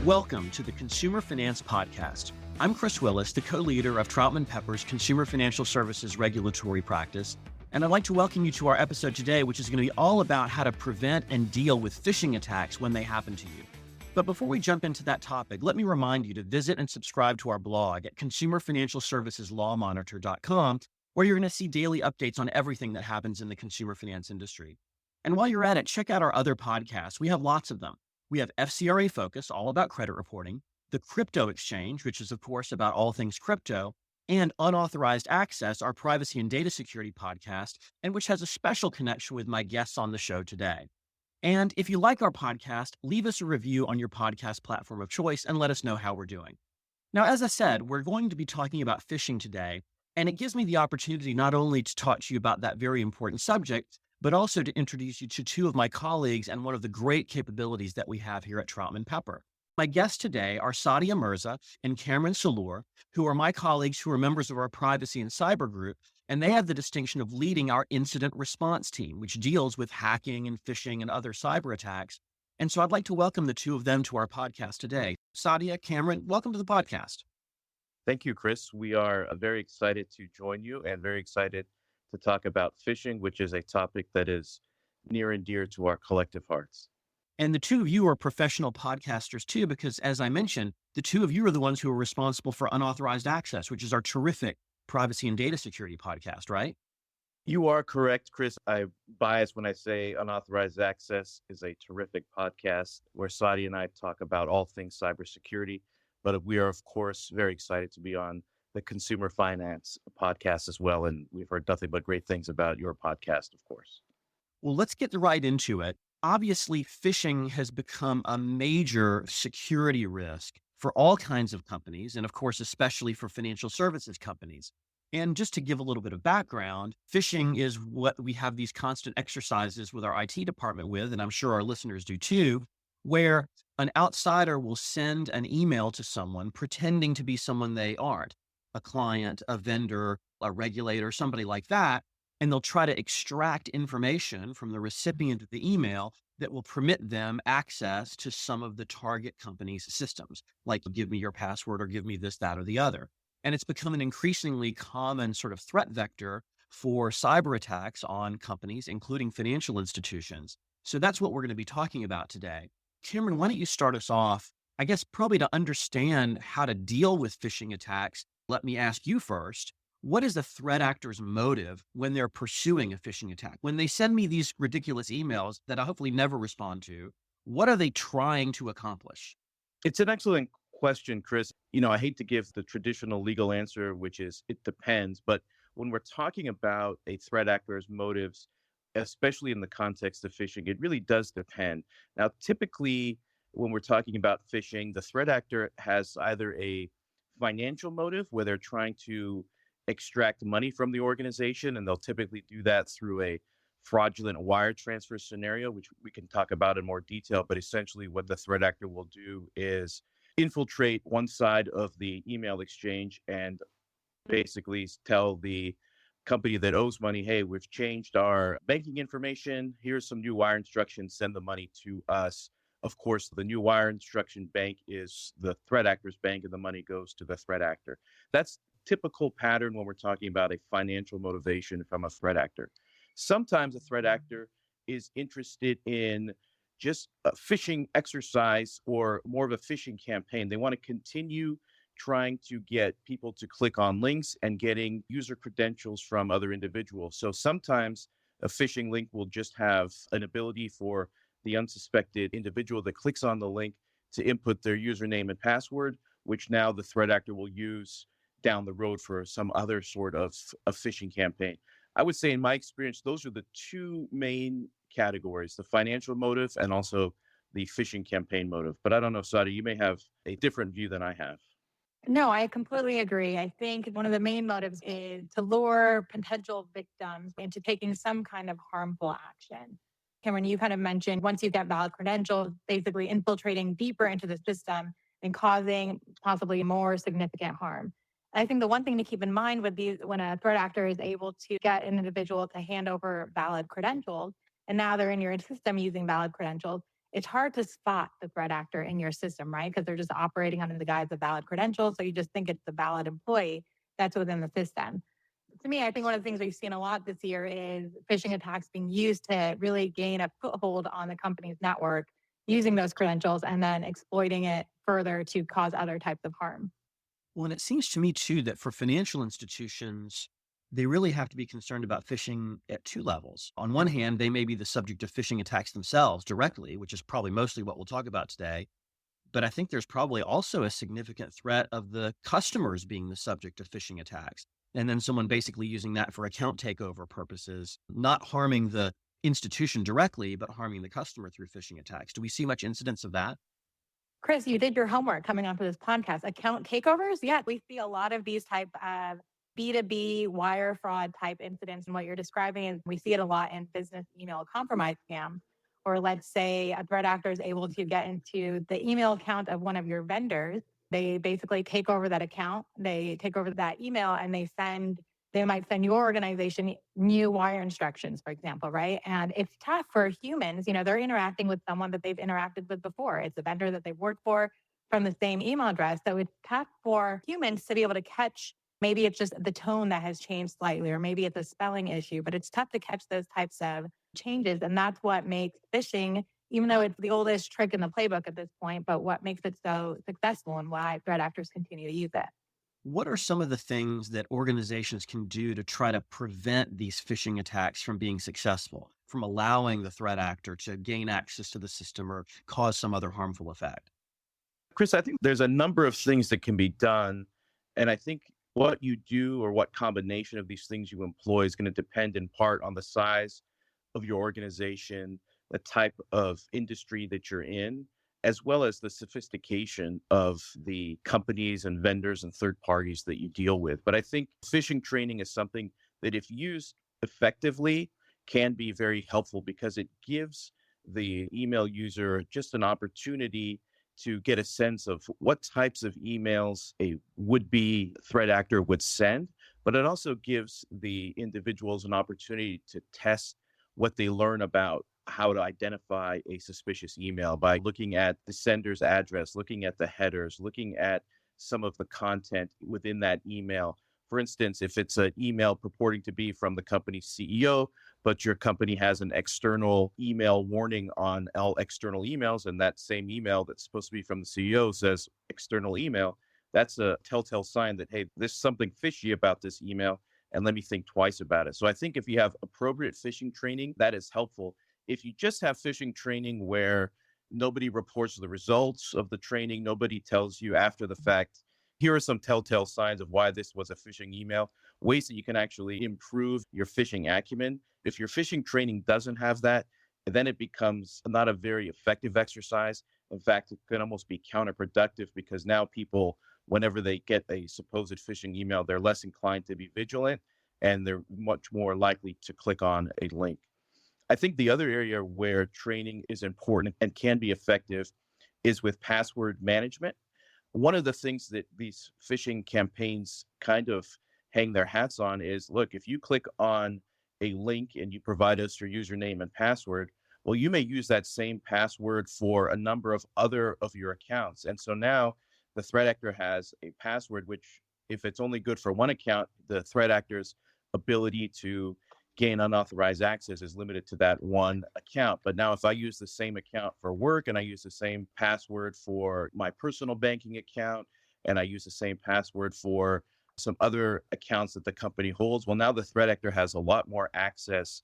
Welcome to the Consumer Finance Podcast. I'm Chris Willis, the co-leader of Troutman Pepper's Consumer Financial Services Regulatory Practice, and I'd like to welcome you to our episode today, which is going to be all about how to prevent and deal with phishing attacks when they happen to you. But before we jump into that topic, let me remind you to visit and subscribe to our blog at consumerfinancialserviceslawmonitor.com, where you're going to see daily updates on everything that happens in the consumer finance industry. And while you're at it, check out our other podcasts. We have lots of them. We have FCRA Focus, all about credit reporting, the Crypto Exchange, which is, of course, about all things crypto, and Unauthorized Access, our privacy and data security podcast, and which has a special connection with my guests on the show today. And if you like our podcast, leave us a review on your podcast platform of choice and let us know how we're doing. Now, as I said, we're going to be talking about phishing today, and it gives me the opportunity not only to talk to you about that very important subject, but also to introduce you to two of my colleagues and one of the great capabilities that we have here at Troutman Pepper. My guests today are Sadia Mirza and Kamran and Salour, who are my colleagues who are members of our privacy and cyber group, and they have the distinction of leading our incident response team, which deals with hacking and phishing and other cyber attacks. And so I'd like to welcome the two of them to our podcast today. Sadia, Kamran, welcome to the podcast. Thank you, Chris. We are very excited to join you and very excited to talk about phishing, which is a topic that is near and dear to our collective hearts. And the two of you are professional podcasters too, because as I mentioned, the two of you are the ones who are responsible for Unauthorized Access, which is our terrific privacy and data security podcast, right? You are correct, Chris. I'm biased when I say Unauthorized Access is a terrific podcast where Sadia and I talk about all things cybersecurity. But we are, of course, very excited to be on the Consumer Finance podcast as well. And we've heard nothing but great things about your podcast, of course. Well, let's get right into it. Obviously, phishing has become a major security risk for all kinds of companies, and of course, especially for financial services companies. And just to give a little bit of background, phishing is what we have these constant exercises with our IT department with, and I'm sure our listeners do too, where an outsider will send an email to someone pretending to be someone they aren't, a client, a vendor, a regulator, somebody like that. And they'll try to extract information from the recipient of the email that will permit them access to some of the target company's systems, like give me your password or give me this, that, or the other. And it's become an increasingly common sort of threat vector for cyber attacks on companies, including financial institutions. So that's what we're going to be talking about today. Kamran, why don't you start us off? I guess probably to understand how to deal with phishing attacks, let me ask you first, what is the threat actor's motive when they're pursuing a phishing attack? When they send me these ridiculous emails that I hopefully never respond to, what are they trying to accomplish? It's an excellent question, Chris. I hate to give the traditional legal answer, which is it depends. But when we're talking about a threat actor's motives, especially in the context of phishing, it really does depend. Now, typically, when we're talking about phishing, the threat actor has either a financial motive where they're trying to extract money from the organization, and they'll typically do that through a fraudulent wire transfer scenario, which we can talk about in more detail. But essentially what the threat actor will do is infiltrate one side of the email exchange and basically tell the company that owes money, hey, we've changed our banking information. Here's some new wire instructions. Send the money to us. Of course, the new wire instruction bank is the threat actor's bank, and the money goes to the threat actor. That's typical pattern when we're talking about a financial motivation from a threat actor. Sometimes a threat actor is interested in just a phishing exercise or more of a phishing campaign. They want to continue trying to get people to click on links and getting user credentials from other individuals. So sometimes a phishing link will just have an ability for the unsuspected individual that clicks on the link to input their username and password, which now the threat actor will use down the road for some other sort of a phishing campaign. I would say in my experience, those are the two main categories, the financial motive and also the phishing campaign motive. But I don't know, Sadia, you may have a different view than I have. No, I completely agree. I think one of the main motives is to lure potential victims into taking some kind of harmful action. Kamran, you kind of mentioned once you get valid credentials, basically infiltrating deeper into the system and causing possibly more significant harm. I think the one thing to keep in mind with these, when a threat actor is able to get an individual to hand over valid credentials, and now they're in your system using valid credentials, it's hard to spot the threat actor in your system, right? Because they're just operating under the guise of valid credentials. So you just think it's the valid employee that's within the system. To me, I think one of the things we've seen a lot this year is phishing attacks being used to really gain a foothold on the company's network, using those credentials and then exploiting it further to cause other types of harm. Well, and it seems to me too that for financial institutions, they really have to be concerned about phishing at two levels. On one hand, they may be the subject of phishing attacks themselves directly, which is probably mostly what we'll talk about today. But I think there's probably also a significant threat of the customers being the subject of phishing attacks. And then someone basically using that for account takeover purposes, not harming the institution directly, but harming the customer through phishing attacks. Do we see much incidence of that? Chris, you did your homework coming onto this podcast. Account takeovers? Yeah, we see a lot of these type of B2B wire fraud type incidents. And what you're describing is we see it a lot in business email compromise scams. Or let's say a threat actor is able to get into the email account of one of your vendors. They basically take over that account, they take over that email, and they might send your organization new wire instructions, for example, right? And it's tough for humans. They're interacting with someone that they've interacted with before. It's a vendor that they've worked for from the same email address. So it's tough for humans to be able to catch. Maybe it's just the tone that has changed slightly, or maybe it's a spelling issue, but it's tough to catch those types of changes. And that's what makes phishing, even though it's the oldest trick in the playbook at this point, but what makes it so successful and why threat actors continue to use it. What are some of the things that organizations can do to try to prevent these phishing attacks from being successful, from allowing the threat actor to gain access to the system or cause some other harmful effect? Chris, I think there's a number of things that can be done. And I think what you do or what combination of these things you employ is going to depend in part on the size of your organization, the type of industry that you're in, as well as the sophistication of the companies and vendors and third parties that you deal with. But I think phishing training is something that, if used effectively, can be very helpful because it gives the email user just an opportunity to get a sense of what types of emails a would-be threat actor would send, but it also gives the individuals an opportunity to test what they learn about how to identify a suspicious email by looking at the sender's address, looking at the headers, looking at some of the content within that email. For instance, if it's an email purporting to be from the company's CEO, but your company has an external email warning on all external emails, and that same email that's supposed to be from the CEO says external email, that's a telltale sign that, hey, there's something fishy about this email, and let me think twice about it. So I think if you have appropriate phishing training, that is helpful. If you just have phishing training where nobody reports the results of the training, nobody tells you after the fact, here are some telltale signs of why this was a phishing email, ways that you can actually improve your phishing acumen. If your phishing training doesn't have that, then it becomes not a very effective exercise. In fact, it can almost be counterproductive because now people, whenever they get a supposed phishing email, they're less inclined to be vigilant and they're much more likely to click on a link. I think the other area where training is important and can be effective is with password management. One of the things that these phishing campaigns kind of hang their hats on is, look, if you click on a link and you provide us your username and password, well, you may use that same password for a number of other of your accounts. And so now the threat actor has a password, which, if it's only good for one account, the threat actor's ability to gain unauthorized access is limited to that one account. But now if I use the same account for work and I use the same password for my personal banking account and I use the same password for some other accounts that the company holds, well, now the threat actor has a lot more access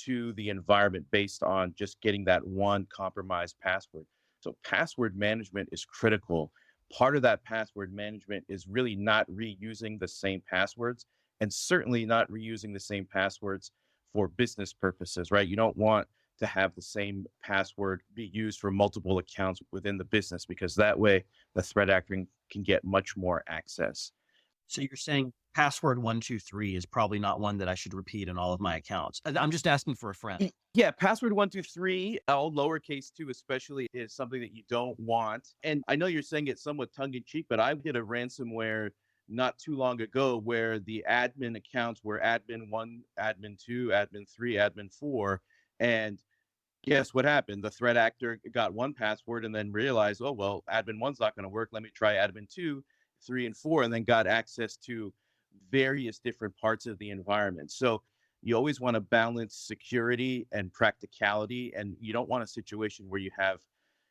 to the environment based on just getting that one compromised password. So password management is critical. Part of that password management is really not reusing the same passwords, and certainly not reusing the same passwords for business purposes, right? You don't want to have the same password be used for multiple accounts within the business, because that way the threat actor can get much more access. So you're saying password 123 is probably not one that I should repeat in all of my accounts. I'm just asking for a friend. Yeah, password 123, all lowercase too, especially, is something that you don't want. And I know you're saying it somewhat tongue in cheek, but I did a ransomware not too long ago where the admin accounts were admin 1, admin 2, admin 3, admin 4. And Yes, what happened? The threat actor got one password and then realized, oh, well, admin one's not going to work. Let me try admin two, three, and four, and then got access to various different parts of the environment. So you always want to balance security and practicality. And you don't want a situation where you have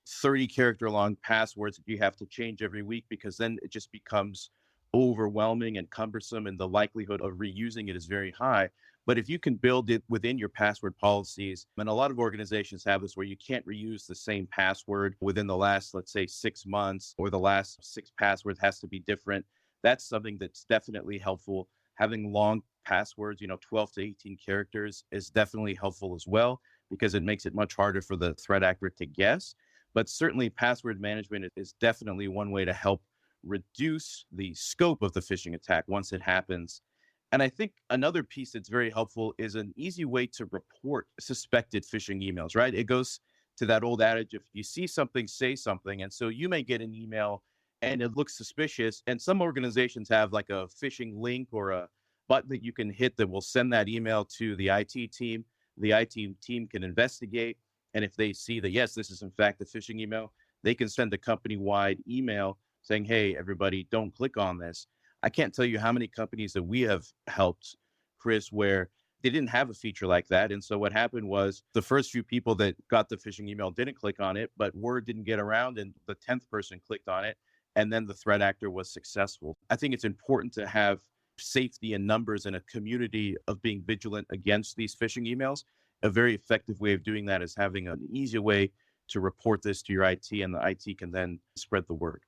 30 character long passwords that you have to change every week, because then it just becomes overwhelming and cumbersome, and the likelihood of reusing it is very high. But if you can build it within your password policies, and a lot of organizations have this where you can't reuse the same password within the last, let's say, 6 months, or the last six passwords has to be different. That's something that's definitely helpful. Having long passwords, 12 to 18 characters, is definitely helpful as well, because it makes it much harder for the threat actor to guess. But certainly, password management is definitely one way to help reduce the scope of the phishing attack once it happens. And I think another piece that's very helpful is an easy way to report suspected phishing emails, right? It goes to that old adage, if you see something, say something. And so you may get an email and it looks suspicious. And some organizations have like a phishing link or a button that you can hit that will send that email to the IT team. The IT team can investigate. And if they see that, yes, this is in fact a phishing email, they can send a company wide email saying, hey, everybody, don't click on this. I can't tell you how many companies that we have helped, Chris, where they didn't have a feature like that. And so what happened was the first few people that got the phishing email didn't click on it, but word didn't get around, and the 10th person clicked on it. And then the threat actor was successful. I think it's important to have safety in numbers and a community of being vigilant against these phishing emails. A very effective way of doing that is having an easy way to report this to your IT, and the IT can then spread the word.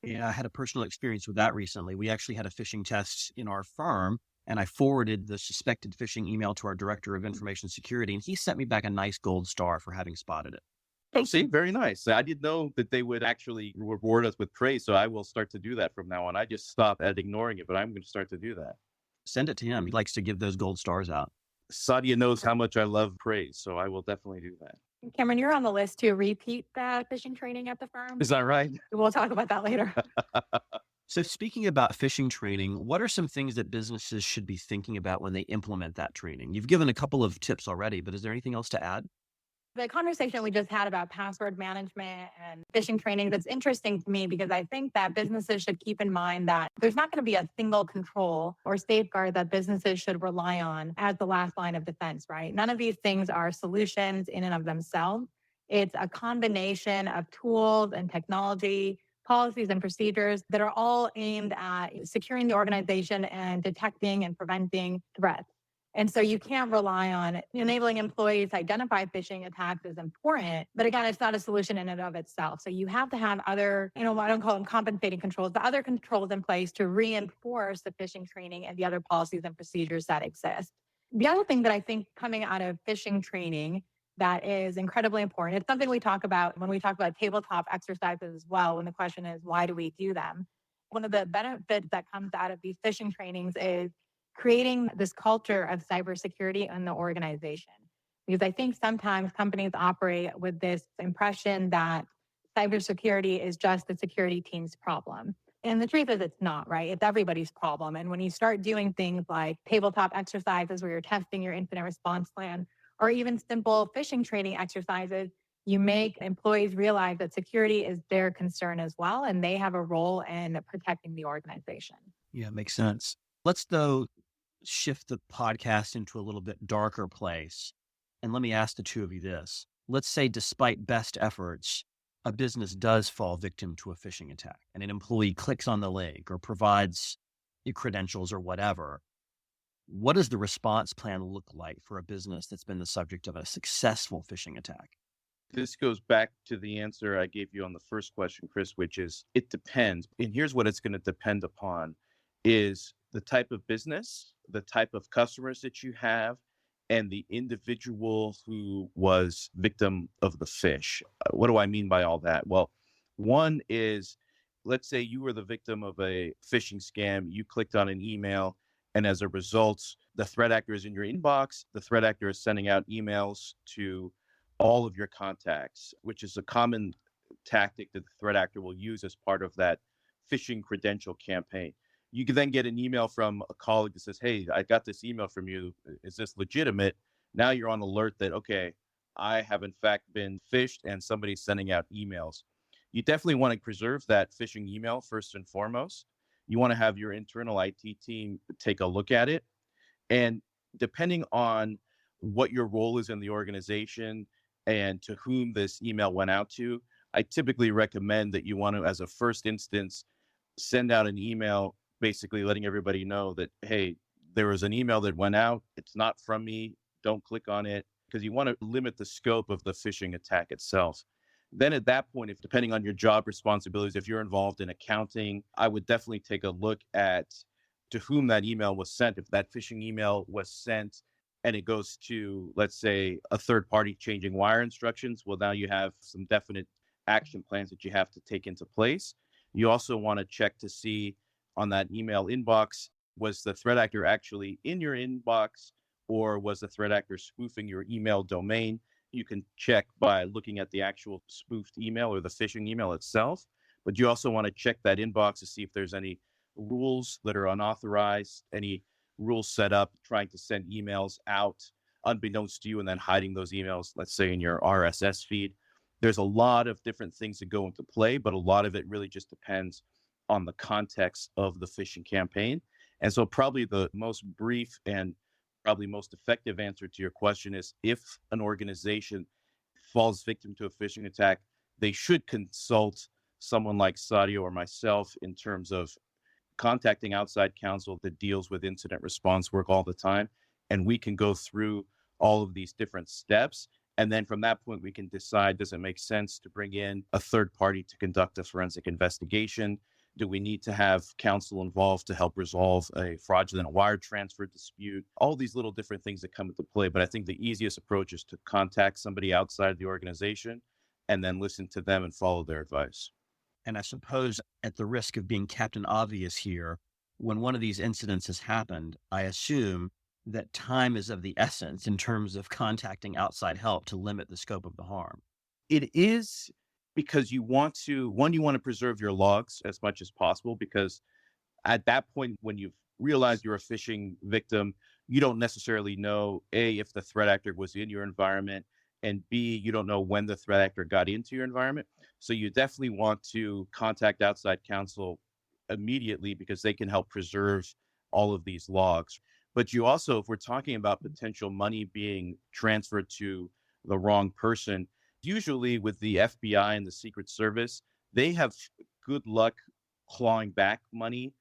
Yeah, I had a personal experience with that recently. We actually had a phishing test in our firm, and I forwarded the suspected phishing email to our director of information security, and he sent me back a nice gold star for having spotted it. Oh, see, very nice. I didn't know that they would actually reward us with praise, so I will start to do that from now on. I just stop at ignoring it, but I'm going to start to do that. Send it to him. He likes to give those gold stars out. Sadia knows how much I love praise, so I will definitely do that. Cameron, you're on the list to repeat that phishing training at the firm. Is that right? We'll talk about that later. So speaking about phishing training, what are some things that businesses should be thinking about when they implement that training? You've given a couple of tips already, but is there anything else to add? The conversation we just had about password management and phishing training, that's interesting to me because I think that businesses should keep in mind that there's not going to be a single control or safeguard that businesses should rely on as the last line of defense, right? None of these things are solutions in and of themselves. It's a combination of tools and technology, policies and procedures that are all aimed at securing the organization and detecting and preventing threats. And so you can't rely on enabling employees to identify phishing attacks is important. But again, it's not a solution in and of itself. So you have to have other, I don't call them compensating controls, but other controls in place to reinforce the phishing training and the other policies and procedures that exist. The other thing that I think coming out of phishing training that is incredibly important, it's something we talk about when we talk about tabletop exercises as well, when the question is, why do we do them? One of the benefits that comes out of these phishing trainings is creating this culture of cybersecurity in the organization. Because I think sometimes companies operate with this impression that cybersecurity is just the security team's problem. And the truth is, it's not, right? It's everybody's problem. And when you start doing things like tabletop exercises where you're testing your incident response plan, or even simple phishing training exercises, you make employees realize that security is their concern as well, and they have a role in protecting the organization. Yeah, makes sense. Let's, though, shift the podcast into a little bit darker place. And let me ask the two of you this. Let's say, despite best efforts, a business does fall victim to a phishing attack and an employee clicks on the link or provides your credentials or whatever. What does the response plan look like for a business that's been the subject of a successful phishing attack? This goes back to the answer I gave you on the first question, Chris, which is it depends. And here's what it's going to depend upon is the type of business, the type of customers that you have, and the individual who was victim of the phish. What do I mean by all that? Well, one is, let's say you were the victim of a phishing scam. You clicked on an email, and as a result, the threat actor is in your inbox. The threat actor is sending out emails to all of your contacts, which is a common tactic that the threat actor will use as part of that phishing credential campaign. You can then get an email from a colleague that says, hey, I got this email from you. Is this legitimate? Now you're on alert that, okay, I have in fact been phished and somebody's sending out emails. You definitely want to preserve that phishing email first and foremost. You want to have your internal IT team take a look at it. And depending on what your role is in the organization and to whom this email went out to, I typically recommend that you want to, as a first instance, send out an email basically letting everybody know that, hey, there was an email that went out. It's not from me. Don't click on it, because you want to limit the scope of the phishing attack itself. Then at that point, if depending on your job responsibilities, if you're involved in accounting, I would definitely take a look at to whom that email was sent. If that phishing email was sent and it goes to, let's say, a third party changing wire instructions, well, now you have some definite action plans that you have to take into place. You also want to check to see on that email inbox, was the threat actor actually in your inbox, or was the threat actor spoofing your email domain? You can check by looking at the actual spoofed email or the phishing email itself, but you also want to check that inbox to see if there's any rules that are unauthorized, any rules set up trying to send emails out unbeknownst to you and then hiding those emails, let's say in your RSS feed. There's a lot of different things that go into play, but a lot of it really just depends on the context of the phishing campaign. And so probably the most brief and probably most effective answer to your question is, if an organization falls victim to a phishing attack, they should consult someone like Sadia or myself in terms of contacting outside counsel that deals with incident response work all the time. And we can go through all of these different steps. And then from that point, we can decide, does it make sense to bring in a third party to conduct a forensic investigation? Do we need to have counsel involved to help resolve a fraudulent wire transfer dispute? All these little different things that come into play. But I think the easiest approach is to contact somebody outside the organization and then listen to them and follow their advice. And I suppose, at the risk of being Captain Obvious here, when one of these incidents has happened, I assume that time is of the essence in terms of contacting outside help to limit the scope of the harm. It is, because you want to, one, you want to preserve your logs as much as possible, because at that point, when you've realized you're a phishing victim, you don't necessarily know, A, if the threat actor was in your environment, and B, you don't know when the threat actor got into your environment. So you definitely want to contact outside counsel immediately, because they can help preserve all of these logs. But you also, if we're talking about potential money being transferred to the wrong person, usually with the FBI and the Secret Service, they have good luck clawing back money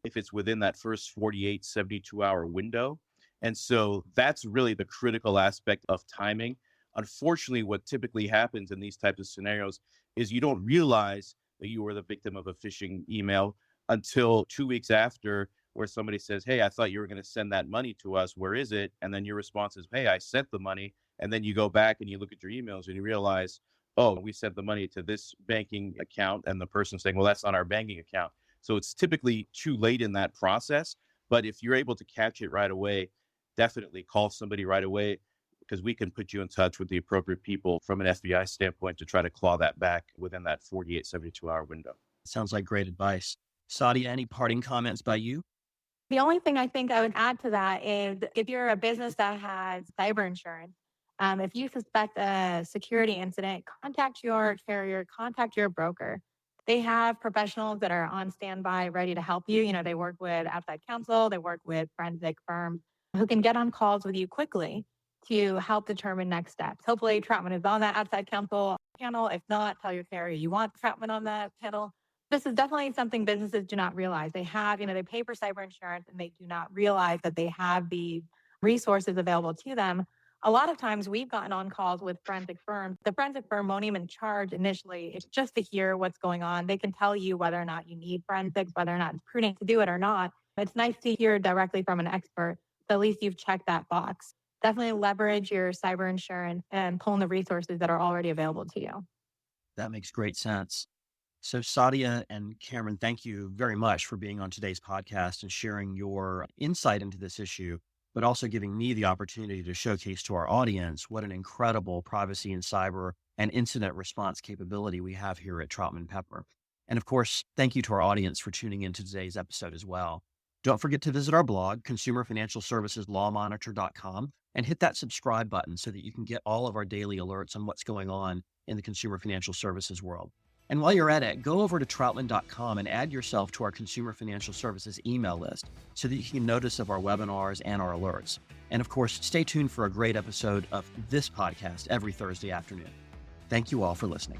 if it's within that first 48, 72-hour window. And so that's really the critical aspect of timing. Unfortunately, what typically happens in these types of scenarios is you don't realize that you were the victim of a phishing email until 2 weeks after, where somebody says, hey, I thought you were going to send that money to us. Where is it? And then your response is, hey, I sent the money. And then you go back and you look at your emails and you realize, oh, we sent the money to this banking account. And the person saying, well, that's not our banking account. So it's typically too late in that process. But if you're able to catch it right away, definitely call somebody right away, because we can put you in touch with the appropriate people from an FBI standpoint to try to claw that back within that 48, 72-hour window. Sounds like great advice. Sadia, any parting comments by you? The only thing I think I would add to that is, if you're a business that has cyber insurance, if you suspect a security incident, contact your carrier, contact your broker. They have professionals that are on standby, ready to help you. They work with outside counsel, they work with forensic firms who can get on calls with you quickly to help determine next steps. Hopefully, Troutman is on that outside counsel panel. If not, tell your carrier you want Troutman on that panel. This is definitely something businesses do not realize. They have, they pay for cyber insurance and they do not realize that they have these resources available to them. A lot of times we've gotten on calls with forensic firms. The forensic firm won't even charge initially. It's just to hear what's going on. They can tell you whether or not you need forensics, whether or not it's prudent to do it or not. It's nice to hear directly from an expert. So at least you've checked that box. Definitely leverage your cyber insurance and pull in the resources that are already available to you. That makes great sense. So Sadia and Kamran, thank you very much for being on today's podcast and sharing your insight into this issue, but also giving me the opportunity to showcase to our audience what an incredible privacy and cyber and incident response capability we have here at Troutman Pepper. And of course, thank you to our audience for tuning into today's episode as well. Don't forget to visit our blog, consumerfinancialserviceslawmonitor.com, and hit that subscribe button so that you can get all of our daily alerts on what's going on in the consumer financial services world. And while you're at it, go over to troutman.com and add yourself to our consumer financial services email list so that you can notice of our webinars and our alerts. And of course, stay tuned for a great episode of this podcast every Thursday afternoon. Thank you all for listening.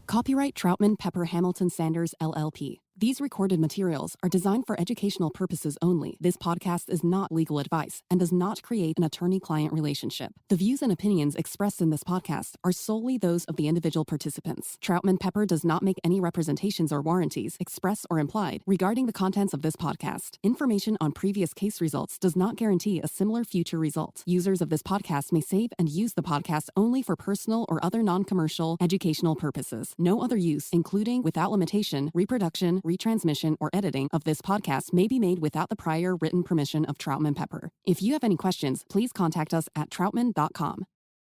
Copyright Troutman Pepper Hamilton Sanders, LLP. These recorded materials are designed for educational purposes only. This podcast is not legal advice and does not create an attorney-client relationship. The views and opinions expressed in this podcast are solely those of the individual participants. Troutman Pepper does not make any representations or warranties, express or implied, regarding the contents of this podcast. Information on previous case results does not guarantee a similar future result. Users of this podcast may save and use the podcast only for personal or other non-commercial educational purposes. No other use, including, without limitation, reproduction, retransmission, or editing of this podcast may be made without the prior written permission of Troutman Pepper. If you have any questions, please contact us at troutman.com.